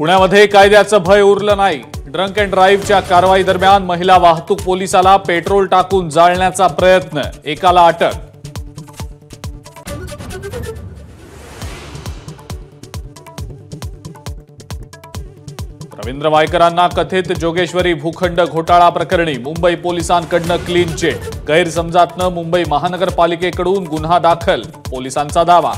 पुण्यामध्ये कायद्याचं भय उरलं नाही। ड्रंक अँड ड्राईव्हच्या कारवाई दरम्यान महिला वाहतूक पोलिसाला पेट्रोल टाकून जाळण्याचा प्रयत्न, एकाला अटक। रवींद्र वायकरांना कथित जोगेश्वरी भूखंड घोटाळा प्रकरणी मुंबई पोलिसांकडून क्लीन चिट। गैरसमजातनं मुंबई महानगरपालिकेकडून गुन्हा दाखल, पोलिसांचा दावा।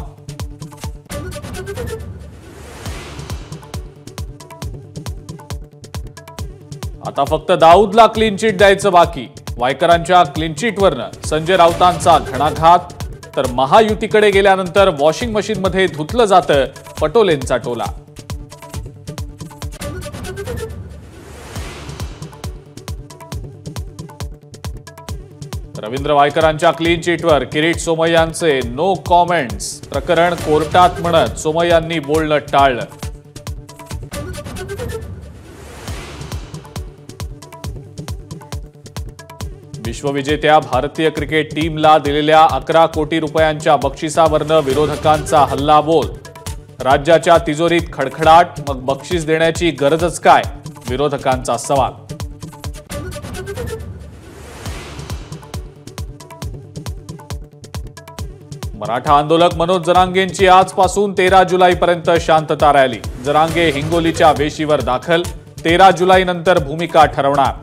आता फक्त दाऊदला क्लीन चिट द्यायचं बाकी। वायकरांच्या क्लीन चिटवरनं संजय राऊतांचा घणाघात, तर महायुतीकडे गेल्यानंतर वॉशिंग मशीनमध्ये धुतलं जातं पटोलेंचा टोला। रवींद्र वायकरांच्या क्लीन चिटवर किरीट सोमय्यांचे नो कॉमेंट्स। प्रकरण कोर्टात म्हणत सोमय्यांनी बोलणं टाळलं। विश्वविजेत्या भारतीय क्रिकेट टीमला दिलेल्या 11 कोटी रुपयांच्या बक्षिसावरनं विरोधकांचा हल्लाबोल। राज्याच्या तिजोरीत खडखडाट, मग बक्षीस देण्याची गरजच काय, विरोधकांचा सवाल। मराठा आंदोलक मनोज जरांगेंची आजपासून 13 जुलैपर्यंत शांतता रॅली। जरांगे हिंगोलीच्या वेशीवर दाखल, 13 जुलैनंतर भूमिका ठरवणार।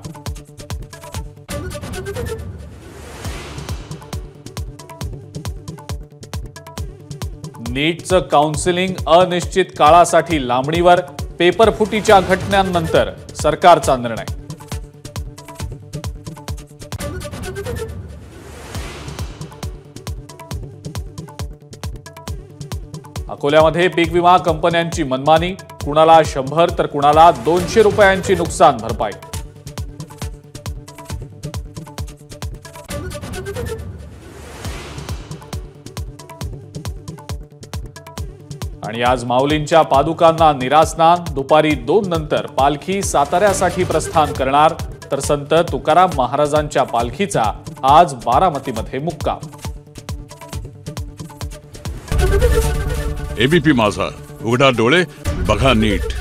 नीटचं काउन्सिलिंग अनिश्चित काळासाठी लांबणीवर, पेपरफुटीच्या घटनांनंतर सरकारचा निर्णय। अकोल्यामध्ये पीक विमा कंपन्यांची मनमानी, कुणाला 100 तर कुणाला 200 रुपयांची नुकसान भरपाई। आणि आज माऊलींच्या पादुकांना निरासनान, दुपारी 2 नंतर पालखी साताऱ्यासाठी प्रस्थान करणार, तर संत तुकाराम महाराजांच्या पालखीचा आज बारामतीमध्ये मुक्काम। एबीपी माझा, उघडा डोळे बघा नीट।